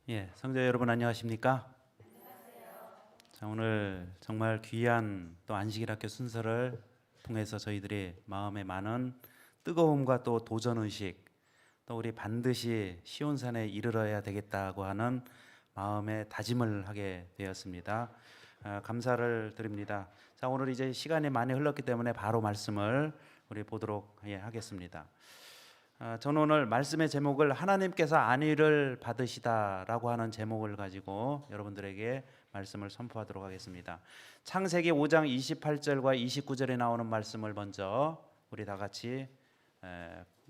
예, 성도 여러분 안녕하십니까? 자, 오늘 정말 귀한 또 안식일학교 순서를 통해서 저희들이 마음에 많은 뜨거움과 또 도전의식, 또 우리 반드시 시온산에 이르러야 되겠다고 하는 마음의 다짐을 하게 되었습니다. 감사를 드립니다. 자, 오늘 이제 시간이 많이 흘렀기 때문에 바로 말씀을 우리 보도록 하겠습니다. 저는 오늘 말씀의 제목을 하나님께서 안위를 받으시다라고 하는 제목을 가지고 여러분들에게 말씀을 선포하도록 하겠습니다. 창세기 5장 28절과 29절에 나오는 말씀을 먼저 우리 다 같이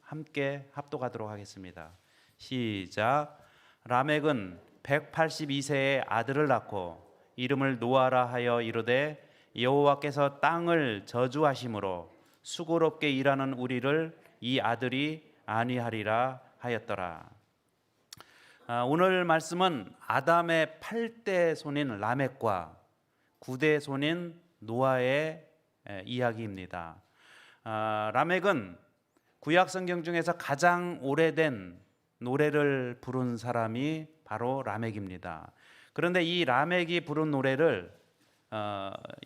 함께 합독하도록 하겠습니다. 시작. 라멕은 182세에 아들을 낳고 이름을 노아라 하여 이르되 여호와께서 땅을 저주하심으로 수고롭게 일하는 우리를 이 아들이 안위하리라 하였더라. 오늘 말씀은 아담의 8대 손인 라멕과 9대 손인 노아의 이야기입니다. 라멕은 구약 성경 중에서 가장 오래된 노래를 부른 사람이 바로 라멕입니다. 그런데 이 라멕이 부른 노래를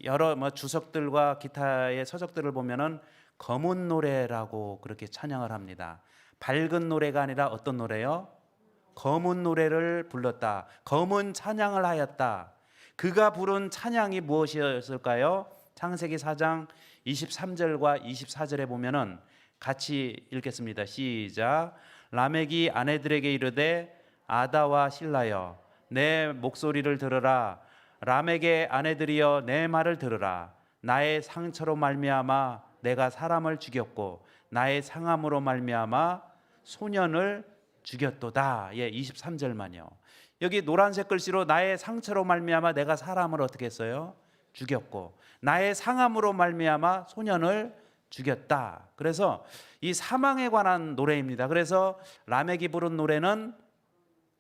여러 주석들과 기타의 서적들을 보면은 검은 노래라고 그렇게 찬양을 합니다. 밝은 노래가 아니라 어떤 노래요? 검은 노래를 불렀다. 검은 찬양을 하였다. 그가 부른 찬양이 무엇이었을까요? 창세기 4장 23절과 24절에 보면은 같이 읽겠습니다. 시작. 라멕이 아내들에게 이르되 아다와 실라여 내 목소리를 들으라. 라멕의 아내들이여 내 말을 들으라. 나의 상처로 말미암아 내가 사람을 죽였고 나의 상함으로 말미암아 소년을 죽였도다. 예, 23절만요. 여기 노란색 글씨로 나의 상처로 말미암아 내가 사람을 어떻게 했어요? 죽였고 나의 상함으로 말미암아 소년을 죽였다. 그래서 이 사망에 관한 노래입니다. 그래서 라멕이 부른 노래는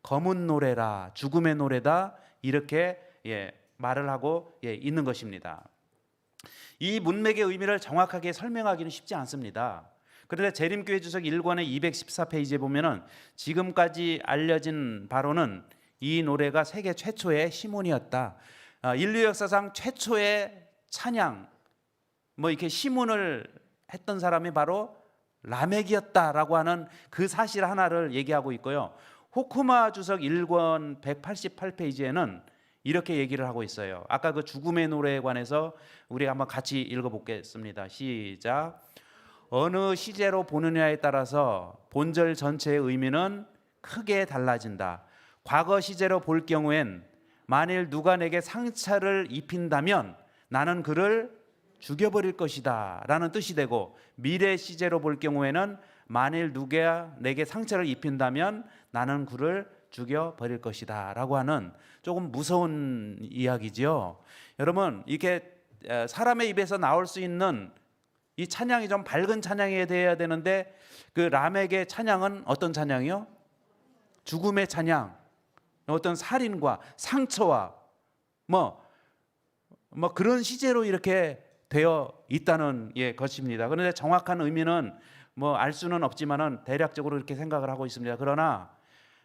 검은 노래라, 죽음의 노래다, 이렇게 말을 하고 있는 것입니다. 이 문맥의 의미를 정확하게 설명하기는 쉽지 않습니다. 그런데 재림교회 주석 1권의 214페이지에 보면은 지금까지 알려진 바로는 이 노래가 세계 최초의 시문이었다. 인류 역사상 최초의 찬양, 이렇게 시문을 했던 사람이 바로 라멕이었다라고 하는 그 사실 하나를 얘기하고 있고요. 호쿠마 주석 1권 188페이지에는 이렇게 얘기를 하고 있어요. 아까 그 죽음의 노래에 관해서 우리가 한번 같이 읽어보겠습니다. 시작. 어느 시제로 보느냐에 따라서 본절 전체의 의미는 크게 달라진다. 과거 시제로 볼 경우엔 만일 누가 내게 상처를 입힌다면 나는 그를 죽여버릴 것이다 라는 뜻이 되고, 미래 시제로 볼 경우에는 만일 누가 내게 상처를 입힌다면 나는 그를 죽여버릴 것이다 라고 하는 조금 무서운 이야기지요. 여러분, 이렇게 사람의 입에서 나올 수 있는 이 찬양이 좀 밝은 찬양이 되어야 되는데 그 라멕의 찬양은 어떤 찬양이요? 죽음의 찬양, 어떤 살인과 상처와 그런 시제로 이렇게 되어 있다는 것입니다. 그런데 정확한 의미는 알 수는 없지만은 대략적으로 이렇게 생각을 하고 있습니다. 그러나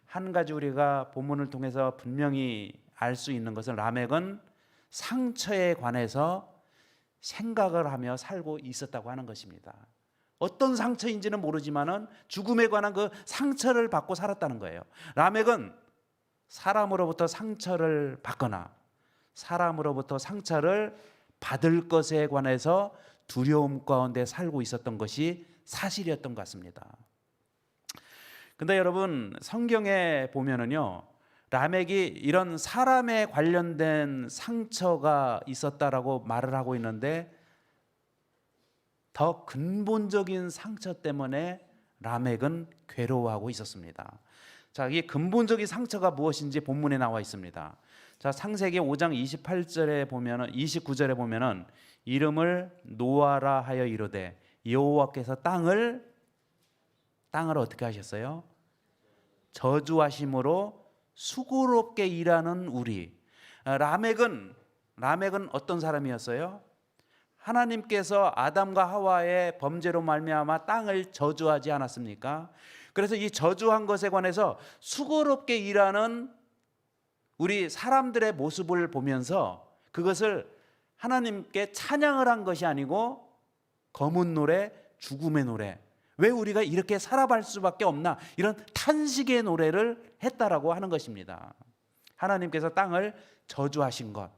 한 가지 우리가 본문을 통해서 분명히 알 수 있는 것은 라멕은 상처에 관해서 생각을 하며 살고 있었다고 하는 것입니다. 어떤 상처인지는 모르지만은 죽음에 관한 그 상처를 받고 살았다는 거예요. 라멕은 사람으로부터 상처를 받거나 사람으로부터 상처를 받을 것에 관해서 두려움 가운데 살고 있었던 것이 사실이었던 것 같습니다. 근데 여러분, 성경에 보면은요, 라멕이 이런 사람에 관련된 상처가 있었다라고 말을 하고 있는데 더 근본적인 상처 때문에 라멕은 괴로워하고 있었습니다. 자, 이 근본적인 상처가 무엇인지 본문에 나와 있습니다. 자, 창세기 5장 29절에 보면은 이름을 노아라 하여 이르되 여호와께서 땅을 어떻게 하셨어요? 저주하심으로 수고롭게 일하는 우리. 라멕은 어떤 사람이었어요? 하나님께서 아담과 하와의 범죄로 말미암아 땅을 저주하지 않았습니까? 그래서 이 저주한 것에 관해서 수고롭게 일하는 우리 사람들의 모습을 보면서 그것을 하나님께 찬양을 한 것이 아니고 검은 노래, 죽음의 노래, 왜 우리가 이렇게 살아갈 수밖에 없나, 이런 탄식의 노래를 했다라고 하는 것입니다. 하나님께서 땅을 저주하신 것,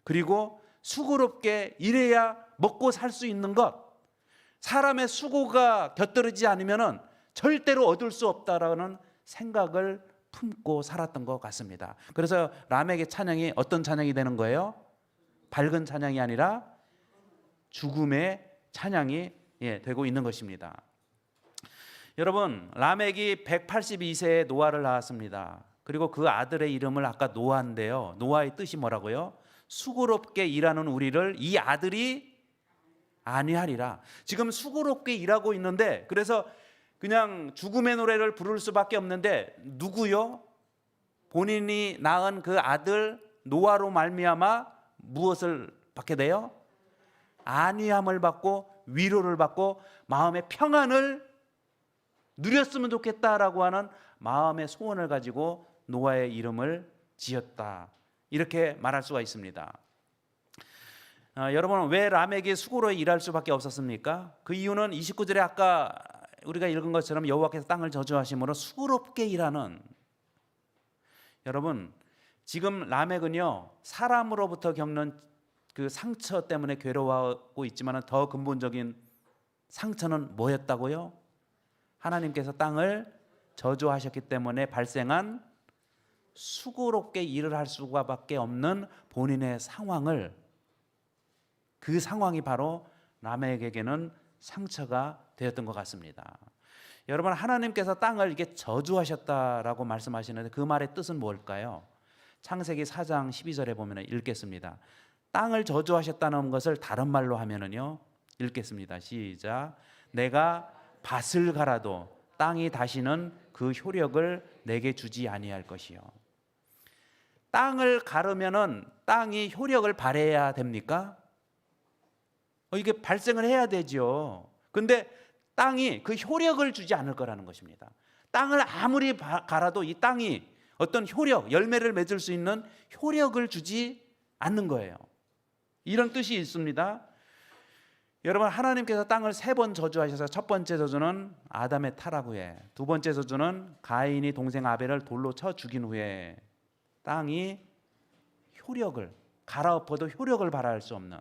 그리고 수고롭게 일해야 먹고 살 수 있는 것, 사람의 수고가 곁들이지 않으면 절대로 얻을 수 없다라는 생각을 품고 살았던 것 같습니다. 그래서 라멕의 찬양이 어떤 찬양이 되는 거예요? 밝은 찬양이 아니라 죽음의 찬양이 되고 있는 것입니다. 여러분, 라멕이 182세에 노아를 낳았습니다. 그리고 그 아들의 이름을 아까 노아인데요, 노아의 뜻이 뭐라고요? 수고롭게 일하는 우리를 이 아들이 안위하리라. 지금 수고롭게 일하고 있는데, 그래서 그냥 죽음의 노래를 부를 수밖에 없는데 누구요? 본인이 낳은 그 아들 노아로 말미암아 무엇을 받게 돼요? 안위함을 받고 위로를 받고 마음의 평안을 누렸으면 좋겠다라고 하는 마음의 소원을 가지고 노아의 이름을 지었다, 이렇게 말할 수가 있습니다. 여러분, 왜 라멕이 수고로 일할 수밖에 없었습니까? 그 이유는 29절에 아까 우리가 읽은 것처럼 여호와께서 땅을 저주하심으로 수고롭게 일하는, 여러분, 지금 라멕은요, 사람으로부터 겪는 그 상처 때문에 괴로워하고 있지만 더 근본적인 상처는 뭐였다고요? 하나님께서 땅을 저주하셨기 때문에 발생한 수고롭게 일을 할 수밖에 없는 본인의 상황을, 그 상황이 바로 라멕에게는 상처가 되었던 것 같습니다. 여러분, 하나님께서 땅을 이게 저주하셨다라고 말씀하시는데 그 말의 뜻은 뭘까요? 창세기 4장 12절에 보면 읽겠습니다. 땅을 저주하셨다는 것을 다른 말로 하면은요, 읽겠습니다. 시작. 내가 밭을 갈아도 땅이 다시는 그 효력을 내게 주지 아니할 것이요. 땅을 가르면은 땅이 효력을 발휘해야 됩니까? 이게 발생을 해야 되죠. 근데 땅이 그 효력을 주지 않을 거라는 것입니다. 땅을 아무리 갈아도 이 땅이 어떤 효력, 열매를 맺을 수 있는 효력을 주지 않는 거예요. 이런 뜻이 있습니다. 여러분, 하나님께서 땅을 3번 저주하셔서 첫 번째 저주는 아담의 타락 후에, 두 번째 저주는 가인이 동생 아벨을 돌로 쳐 죽인 후에 땅이 효력을, 갈아엎어도 효력을 발휘할 수 없는,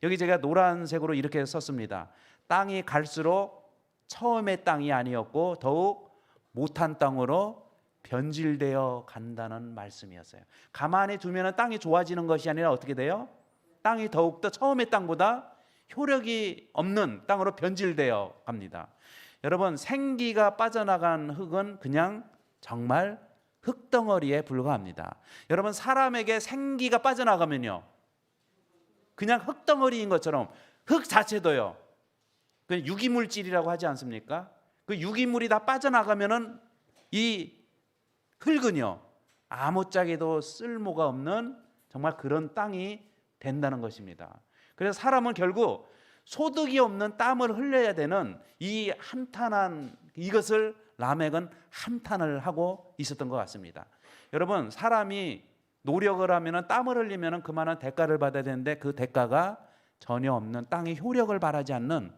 여기 제가 노란색으로 이렇게 썼습니다. 땅이 갈수록 처음의 땅이 아니었고 더욱 못한 땅으로 변질되어 간다는 말씀이었어요. 가만히 두면 땅이 좋아지는 것이 아니라 어떻게 돼요? 땅이 더욱더 처음의 땅보다 효력이 없는 땅으로 변질되어 갑니다. 여러분, 생기가 빠져나간 흙은 그냥 정말 흙덩어리에 불과합니다. 여러분, 사람에게 생기가 빠져나가면요, 그냥 흙덩어리인 것처럼 흙 자체도요, 그 유기물질이라고 하지 않습니까? 그 유기물이 다 빠져나가면은 이 흙은요, 아무짝에도 쓸모가 없는 정말 그런 땅이 된다는 것입니다. 그래서 사람은 결국 소득이 없는 땀을 흘려야 되는 이 한탄한 이것을 라멕은 한탄을 하고 있었던 것 같습니다. 여러분, 사람이 노력을 하면 땀을 흘리면 그만한 대가를 받아야 되는데 그 대가가 전혀 없는, 땅의 효력을 바라지 않는,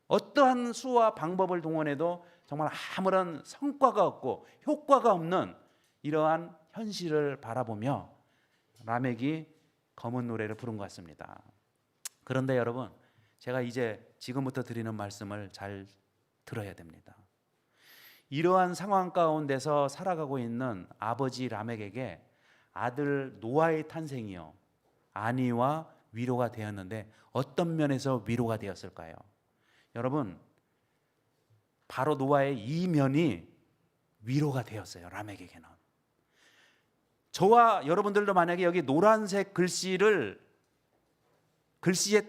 어떠한 수와 방법을 동원해도 정말 아무런 성과가 없고 효과가 없는 이러한 현실을 바라보며 라멕이 검은 노래를 부른 것 같습니다. 그런데 여러분, 제가 이제 지금부터 드리는 말씀을 잘 들어야 됩니다. 이러한 상황 가운데서 살아가고 있는 아버지 라멕에게 아들 노아의 탄생이요, 안위와 위로가 되었는데 어떤 면에서 위로가 되었을까요? 여러분, 바로 노아의 이면이 위로가 되었어요. 라멕에게는. 저와 여러분들도 만약에 여기 노란색 글씨의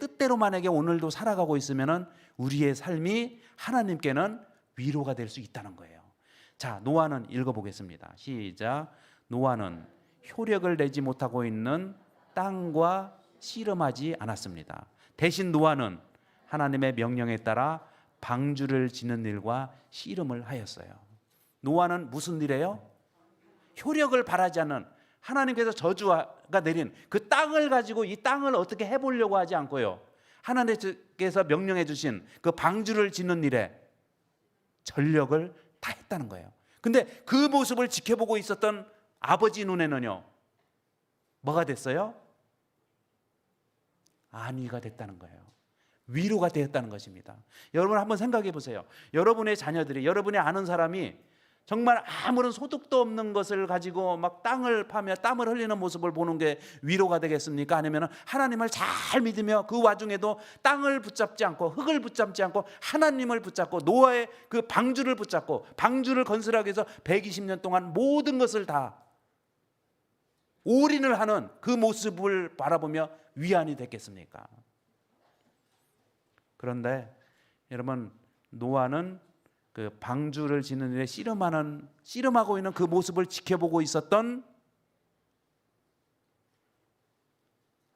뜻대로 만약에 오늘도 살아가고 있으면 우리의 삶이 하나님께는 위로가 될 수 있다는 거예요. 자, 노아는 읽어보겠습니다. 시작. 노아는 효력을 내지 못하고 있는 땅과 씨름하지 않았습니다. 대신 노아는 하나님의 명령에 따라 방주를 짓는 일과 씨름을 하였어요. 노아는 무슨 일이에요? 효력을 바라지 않는, 하나님께서 저주가 내린 그 땅을 가지고 이 땅을 어떻게 해보려고 하지 않고요, 하나님께서 명령해 주신 그 방주를 짓는 일에 전력을 다했다는 거예요. 근데 그 모습을 지켜보고 있었던 아버지 눈에는요, 뭐가 됐어요? 안위가 됐다는 거예요. 위로가 되었다는 것입니다. 여러분 한번 생각해 보세요. 여러분의 자녀들이, 여러분이 아는 사람이 정말 아무런 소득도 없는 것을 가지고 막 땅을 파며 땀을 흘리는 모습을 보는 게 위로가 되겠습니까? 아니면 하나님을 잘 믿으며 그 와중에도 땅을 붙잡지 않고 흙을 붙잡지 않고 하나님을 붙잡고 노아의 그 방주를 붙잡고 방주를 건설하기 위해서 120년 동안 모든 것을 다 올인을 하는 그 모습을 바라보며 위안이 됐겠습니까? 그런데 여러분, 노아는 그 방주를 짓는 일에 씨름하고 있는 그 모습을 지켜보고 있었던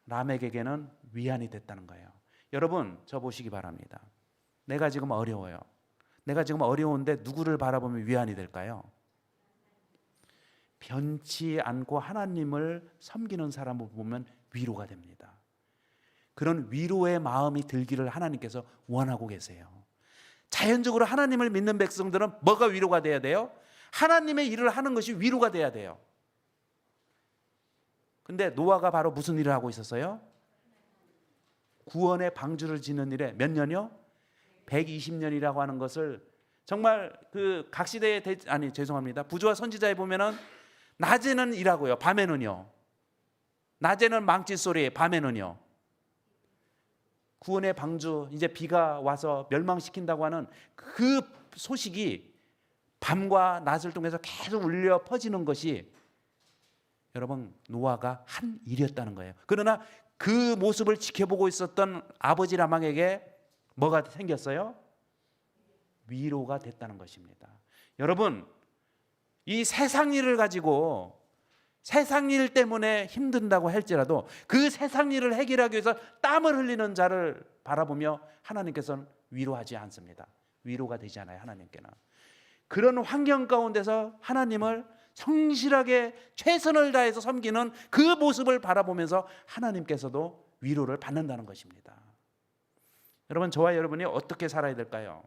라멕에게는 위안이 됐다는 거예요. 여러분, 저 보시기 바랍니다. 내가 지금 어려워요. 내가 지금 어려운데 누구를 바라보면 위안이 될까요? 변치 않고 하나님을 섬기는 사람을 보면 위로가 됩니다. 그런 위로의 마음이 들기를 하나님께서 원하고 계세요. 자연적으로 하나님을 믿는 백성들은 뭐가 위로가 돼야 돼요? 하나님의 일을 하는 것이 위로가 돼야 돼요. 근데 노아가 바로 무슨 일을 하고 있었어요? 구원의 방주를 짓는 일에 몇 년이요? 120년이라고 하는 것을 정말 그 각 시대에, 죄송합니다, 부조와 선지자에 보면은 낮에는 일하고요, 밤에는요. 낮에는 망치 소리, 밤에는요. 구원의 방주, 이제 비가 와서 멸망시킨다고 하는 그 소식이 밤과 낮을 통해서 계속 울려 퍼지는 것이 여러분 노아가 한 일이었다는 거예요. 그러나 그 모습을 지켜보고 있었던 아버지 라망에게 뭐가 생겼어요? 위로가 됐다는 것입니다. 여러분, 이 세상 일을 가지고 세상 일 때문에 힘든다고 할지라도 그 세상 일을 해결하기 위해서 땀을 흘리는 자를 바라보며 하나님께서는 위로하지 않습니다. 위로가 되지 않아요, 하나님께는. 그런 환경 가운데서 하나님을 성실하게 최선을 다해서 섬기는 그 모습을 바라보면서 하나님께서도 위로를 받는다는 것입니다. 여러분, 저와 여러분이 어떻게 살아야 될까요?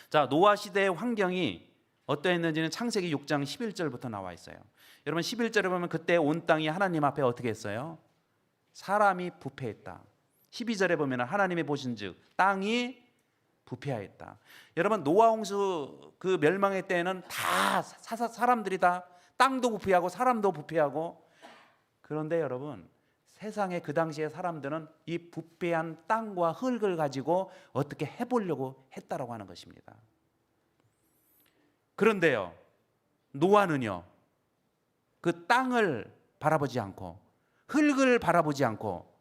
자, 노아 시대의 환경이 어떠했는지는 창세기 6장 11절부터 나와 있어요. 여러분, 11절에 보면 그때 온 땅이 하나님 앞에 어떻게 했어요? 사람이 부패했다. 12절에 보면 하나님이 보신즉 땅이 부패하였다. 여러분, 노아 홍수 그 멸망의 때에는 다 사람들이 다 땅도 부패하고 사람도 부패하고, 그런데 여러분 세상에 그 당시에 사람들은 이 부패한 땅과 흙을 가지고 어떻게 해보려고 했다라고 하는 것입니다. 그런데요, 노아는요 그 땅을 바라보지 않고 흙을 바라보지 않고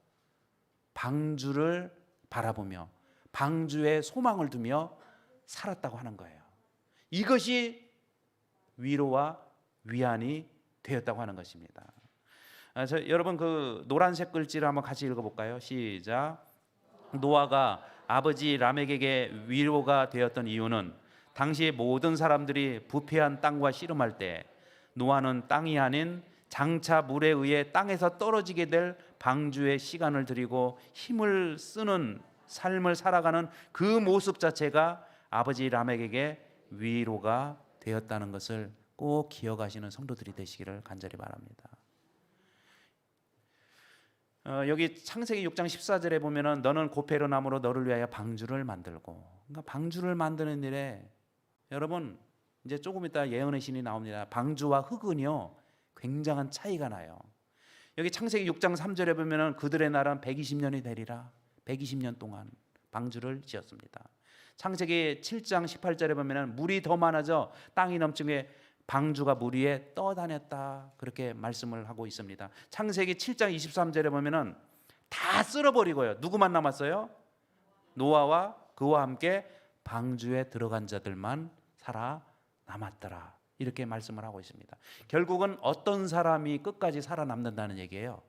방주를 바라보며 방주에 소망을 두며 살았다고 하는 거예요. 이것이 위로와 위안이 되었다고 하는 것입니다. 여러분, 그 노란색 글씨를 한번 같이 읽어볼까요? 시작. 노아가 아버지 라멕에게 위로가 되었던 이유는 당시 모든 사람들이 부패한 땅과 씨름할 때 노아는 땅이 아닌 장차 물에 의해 땅에서 떨어지게 될 방주에 시간을 들이고 힘을 쓰는 삶을 살아가는 그 모습 자체가 아버지 라멕에게 위로가 되었다는 것을 꼭 기억하시는 성도들이 되시기를 간절히 바랍니다. 여기 창세기 6장 14절에 보면은 너는 고페르 나무로 너를 위하여 방주를 만들고, 그러니까 방주를 만드는 일에 여러분 이제 조금 이따 예언의 신이 나옵니다. 방주와 흙은요 굉장한 차이가 나요. 여기 창세기 6장 3절에 보면은 그들의 날은 120년이 되리라. 120년 동안 방주를 지었습니다. 창세기 7장 18절에 보면은 물이 더 많아져 땅이 넘치게 방주가 물 위에 떠다녔다, 그렇게 말씀을 하고 있습니다. 창세기 7장 23절에 보면은 다 쓸어버리고요, 누구만 남았어요? 노아와 그와 함께 방주에 들어간 자들만 살아남았더라, 이렇게 말씀을 하고 있습니다. 결국은 어떤 사람이 끝까지 살아남는다는 얘기예요?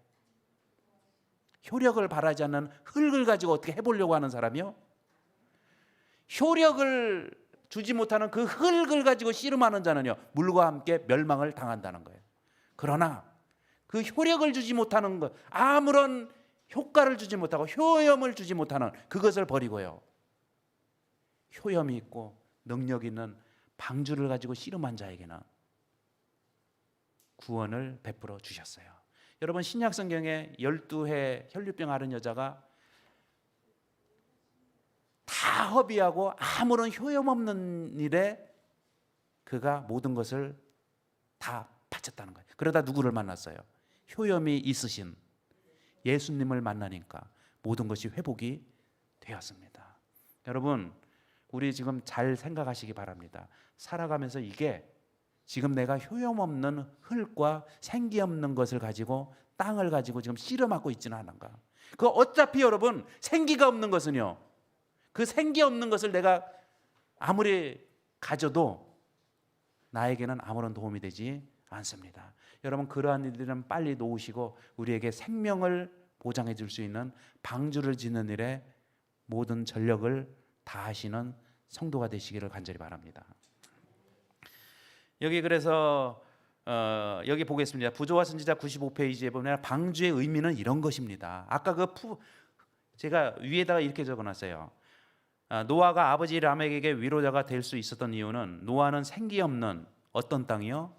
효력을 바라지 않는 흙을 가지고 어떻게 해보려고 하는 사람이요? 효력을 주지 못하는 그 흙을 가지고 씨름하는 자는요 물과 함께 멸망을 당한다는 거예요. 그러나 그 효력을 주지 못하는 것, 아무런 효과를 주지 못하고 효염을 주지 못하는 그것을 버리고요, 효염이 있고 능력 있는 방주를 가지고 씨름한 자에게는 구원을 베풀어 주셨어요. 여러분, 신약 성경에 12해 혈류병 앓은 여자가 다 허비하고 아무런 효염 없는 일에 그가 모든 것을 다 바쳤다는 거예요. 그러다 누구를 만났어요? 효염이 있으신 예수님을 만나니까 모든 것이 회복이 되었습니다. 여러분, 우리 지금 잘 생각하시기 바랍니다. 살아가면서 이게 지금 내가 효염 없는 흙과 생기 없는 것을 가지고 땅을 가지고 지금 씨름하고 있지는 않은가? 그 어차피 여러분 생기가 없는 것은요, 그 생기 없는 것을 내가 아무리 가져도 나에게는 아무런 도움이 되지 않습니다. 여러분, 그러한 일들은 빨리 놓으시고 우리에게 생명을 보장해 줄 수 있는 방주를 짓는 일에 모든 전력을 다하시는 성도가 되시기를 간절히 바랍니다. 여기 그래서 여기 보겠습니다. 부조와 선지자 95페이지에 보면 방주의 의미는 이런 것입니다. 아까 제가 위에다가 이렇게 적어놨어요. 노아가 아버지 라멕에게 위로자가 될 수 있었던 이유는 노아는 생기 없는 어떤 땅이요?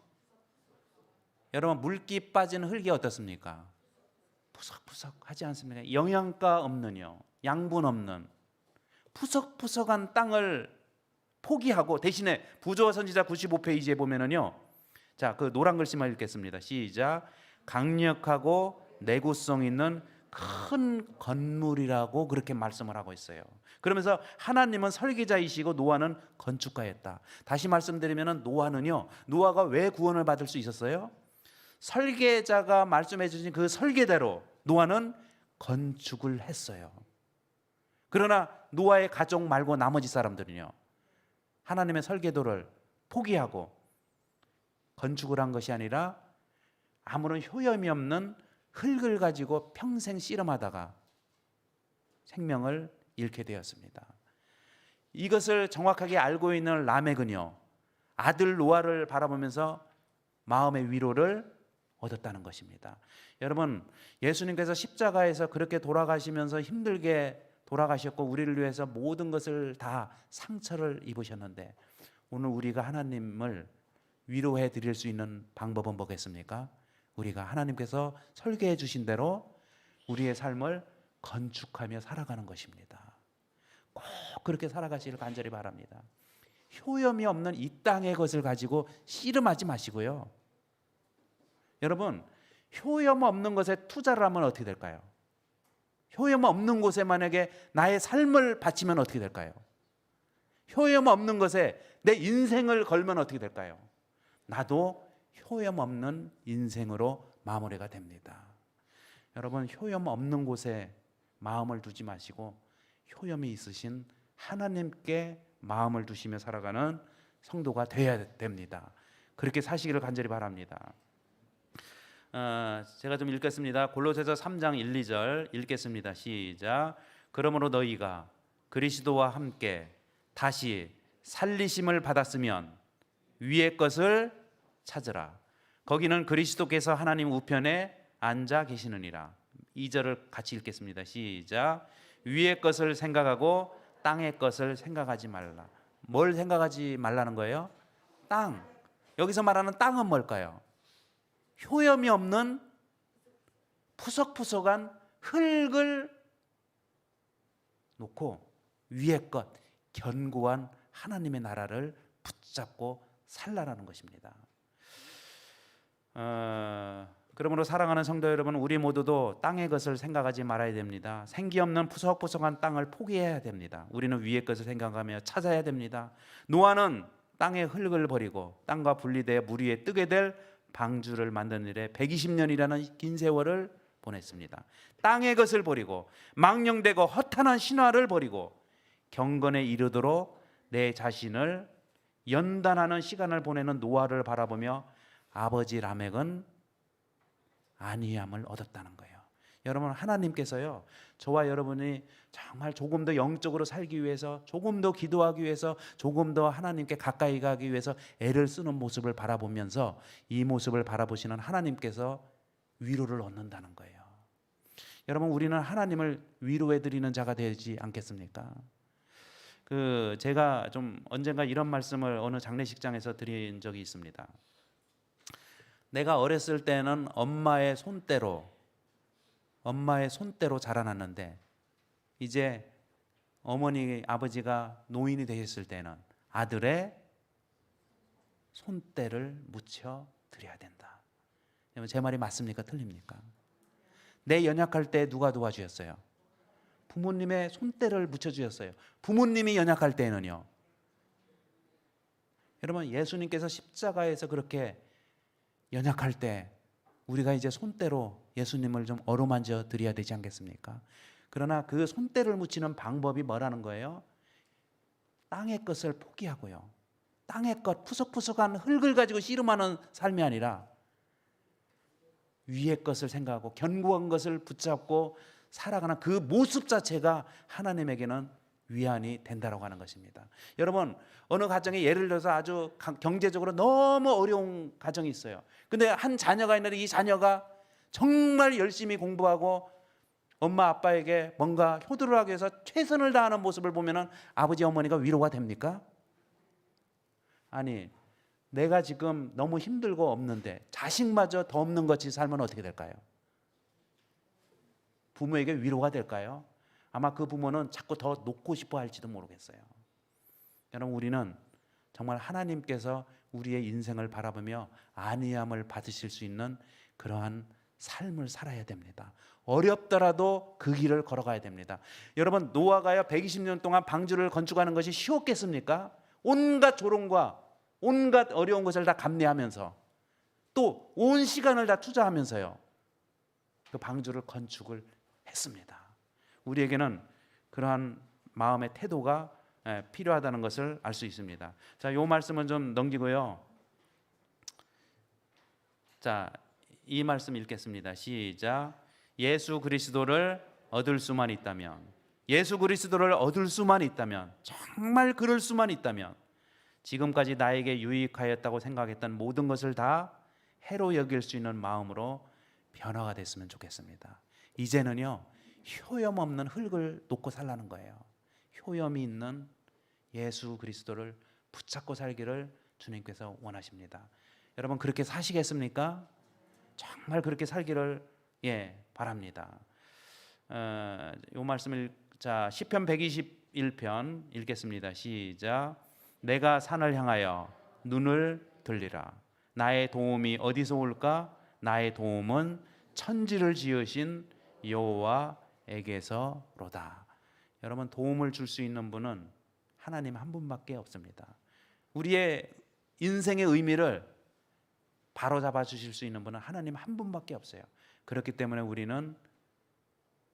여러분, 물기 빠진 흙이 어떻습니까? 푸석푸석하지 않습니까? 영양가 없는요, 양분 없는 푸석푸석한 땅을 포기하고 대신에 부조와 선지자 95페이지에 보면은요 자, 그 노란 글씨만 읽겠습니다. 시작. 강력하고 내구성 있는 큰 건물이라고 그렇게 말씀을 하고 있어요. 그러면서 하나님은 설계자이시고 노아는 건축가였다. 다시 말씀드리면 노아는요, 노아가 왜 구원을 받을 수 있었어요? 설계자가 말씀해 주신 그 설계대로 노아는 건축을 했어요. 그러나 노아의 가족 말고 나머지 사람들은요, 하나님의 설계도를 포기하고 건축을 한 것이 아니라 아무런 효염이 없는 흙을 가지고 평생 씨름하다가 생명을 잃게 되었습니다. 이것을 정확하게 알고 있는 라멕은요, 아들 노아를 바라보면서 마음의 위로를 얻었다는 것입니다. 여러분, 예수님께서 십자가에서 그렇게 돌아가시면서 힘들게 돌아가셨고 우리를 위해서 모든 것을 다 상처를 입으셨는데, 오늘 우리가 하나님을 위로해 드릴 수 있는 방법은 뭐겠습니까? 우리가 하나님께서 설계해 주신 대로 우리의 삶을 건축하며 살아가는 것입니다. 꼭 그렇게 살아가시길 간절히 바랍니다. 효염이 없는 이 땅의 것을 가지고 씨름하지 마시고요. 여러분, 효염 없는 것에 투자를 하면 어떻게 될까요? 효염 없는 곳에 만약에 나의 삶을 바치면 어떻게 될까요? 효염 없는 것에 내 인생을 걸면 어떻게 될까요? 나도 효염 없는 인생으로 마무리가 됩니다. 여러분, 효염 없는 곳에 마음을 두지 마시고 효염이 있으신 하나님께 마음을 두시며 살아가는 성도가 되어야 됩니다. 그렇게 사시기를 간절히 바랍니다. 제가 좀 읽겠습니다. 골로새서 3장 1, 2절 읽겠습니다. 시작. 그러므로 너희가 그리스도와 함께 다시 살리심을 받았으면 위의 것을 찾으라. 거기는 그리스도께서 하나님 우편에 앉아 계시느니라. 2절을 같이 읽겠습니다. 시작. 위의 것을 생각하고 땅의 것을 생각하지 말라. 뭘 생각하지 말라는 거예요? 땅. 여기서 말하는 땅은 뭘까요? 효염이 없는 푸석푸석한 흙을 놓고 위의 것, 견고한 하나님의 나라를 붙잡고 살라라는 것입니다. 그러므로 사랑하는 성도 여러분, 우리 모두도 땅의 것을 생각하지 말아야 됩니다. 생기 없는 푸석푸석한 땅을 포기해야 됩니다. 우리는 위의 것을 생각하며 찾아야 됩니다. 노아는 땅의 흙을 버리고 땅과 분리되어 물 위에 뜨게 될 방주를 만드는 일에 120년이라는 긴 세월을 보냈습니다. 땅의 것을 버리고 망령되고 허탄한 신화를 버리고 경건에 이르도록 내 자신을 연단하는 시간을 보내는 노아를 바라보며 아버지 라멕은 안위함을 얻었다는 거예요. 여러분, 하나님께서요, 저와 여러분이 정말 조금 더 영적으로 살기 위해서, 조금 더 기도하기 위해서, 조금 더 하나님께 가까이 가기 위해서 애를 쓰는 모습을 바라보면서 이 모습을 바라보시는 하나님께서 위로를 얻는다는 거예요. 여러분, 우리는 하나님을 위로해 드리는 자가 되지 않겠습니까? 제가 좀 언젠가 이런 말씀을 어느 장례식장에서 드린 적이 있습니다. 내가 어렸을 때는 엄마의 손때로 자라났는데 이제 어머니 아버지가 노인이 되셨을 때는 아들의 손때를 묻혀 드려야 된다. 제 말이 맞습니까? 틀립니까? 내 연약할 때 누가 도와주셨어요? 부모님의 손때를 묻혀주셨어요. 부모님이 연약할 때는요, 여러분, 예수님께서 십자가에서 그렇게 연약할 때 우리가 이제 손때로 예수님을 좀 어루만져 드려야 되지 않겠습니까? 그러나 그 손때를 묻히는 방법이 뭐라는 거예요? 땅의 것을 포기하고요, 땅의 것, 푸석푸석한 흙을 가지고 씨름하는 삶이 아니라 위의 것을 생각하고 견고한 것을 붙잡고 살아가는 그 모습 자체가 하나님에게는 위안이 된다라고 하는 것입니다. 여러분, 어느 가정에 예를 들어서 아주 경제적으로 너무 어려운 가정이 있어요. 근데 한 자녀가 있는데 이 자녀가 정말 열심히 공부하고 엄마 아빠에게 뭔가 효도를 하기 위해서 최선을 다하는 모습을 보면은 아버지 어머니가 위로가 됩니까? 아니, 내가 지금 너무 힘들고 없는데 자식마저 더 없는 것이 살면 어떻게 될까요? 부모에게 위로가 될까요? 아마 그 부모는 자꾸 더 놓고 싶어 할지도 모르겠어요. 여러분, 우리는 정말 하나님께서 우리의 인생을 바라보며 안위함을 받으실 수 있는 그러한 삶을 살아야 됩니다. 어렵더라도 그 길을 걸어가야 됩니다. 여러분, 노아가요 120년 동안 방주를 건축하는 것이 쉬웠겠습니까? 온갖 조롱과 온갖 어려운 것을 다 감내하면서 또 온 시간을 다 투자하면서요 그 방주를 건축을 했습니다. 우리에게는 그러한 마음의 태도가 필요하다는 것을 알 수 있습니다. 자, 이 말씀은 좀 넘기고요. 자, 이 말씀 읽겠습니다. 시작. 예수 그리스도를 얻을 수만 있다면, 예수 그리스도를 얻을 수만 있다면, 정말 그럴 수만 있다면 지금까지 나에게 유익하였다고 생각했던 모든 것을 다 해로 여길 수 있는 마음으로 변화가 됐으면 좋겠습니다. 이제는요 효염 없는 흙을 놓고 살라는 거예요. 효염이 있는 예수 그리스도를 붙잡고 살기를 주님께서 원하십니다. 여러분, 그렇게 사시겠습니까? 정말 그렇게 살기를 바랍니다. 이 말씀을 자 시편 121편 읽겠습니다. 시작. 내가 산을 향하여 눈을 들리라. 나의 도움이 어디서 올까? 나의 도움은 천지를 지으신 여호와에게서로다. 여러분, 도움을 줄 수 있는 분은 하나님 한 분밖에 없습니다. 우리의 인생의 의미를 바로잡아 주실 수 있는 분은 하나님 한 분밖에 없어요. 그렇기 때문에 우리는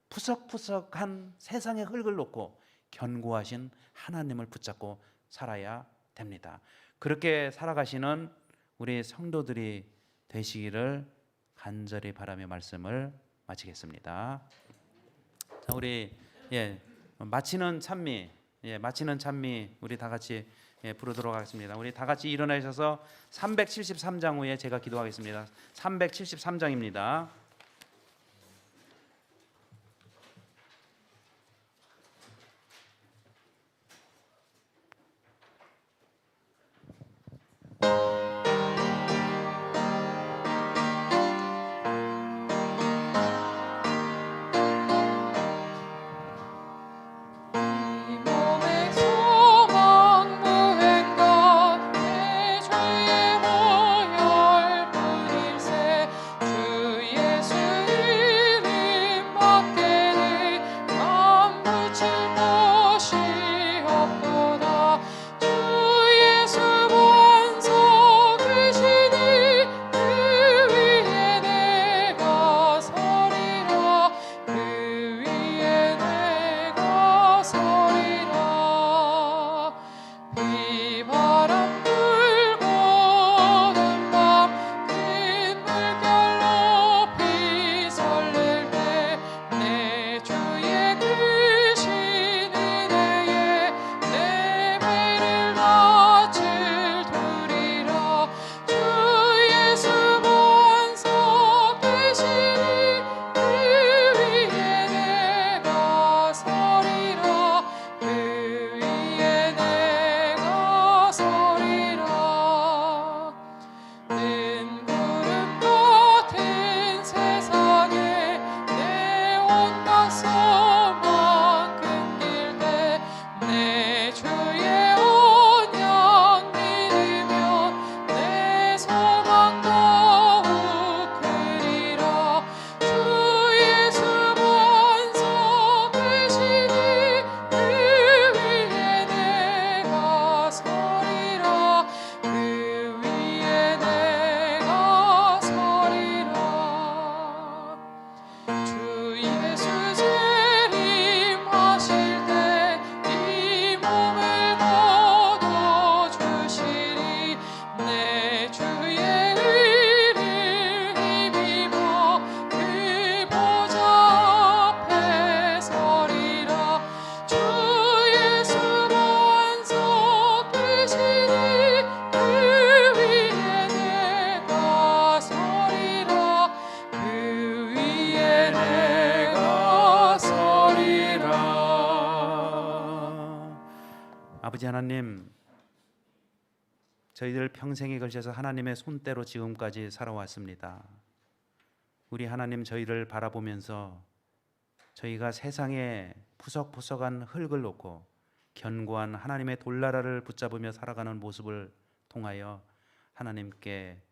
푸석푸석한 세상의 흙을 놓고 견고하신 하나님을 붙잡고 살아야 됩니다. 그렇게 살아가시는 우리 성도들이 되시기를 간절히 바라며 말씀을 마치겠습니다. 자, 우리 마치는 찬미, 마치는 찬미 우리 다 같이 부르도록 하겠습니다. 우리 다 같이 일어나셔서 373장 후에 제가 기도하겠습니다. 373장입니다. 아버지 하나님, 저희들 평생에 걸쳐서 하나님의 손대로 지금까지 살아왔습니다. 우리 하나님, 저희를 바라보면서 저희가 세상에 푸석푸석한 흙을 놓고 견고한 하나님의 돌나라를 붙잡으며 살아가는 모습을 통하여 하나님께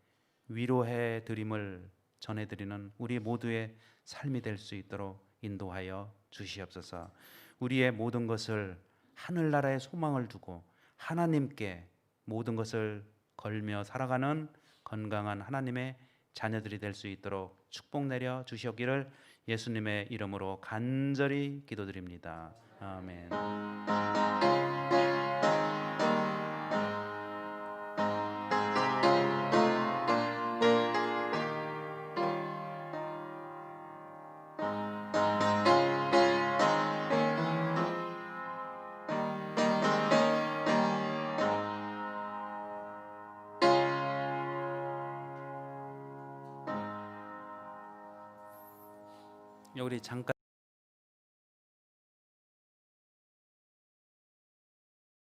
위로해 드림을 전해드리는 우리 모두의 삶이 될 수 있도록 인도하여 주시옵소서. 우리의 모든 것을 하늘나라의 소망을 두고 하나님께 모든 것을 걸며 살아가는 건강한 하나님의 자녀들이 될 수 있도록 축복 내려 주시옵기를 예수님의 이름으로 간절히 기도드립니다. 아멘. 우리 잠깐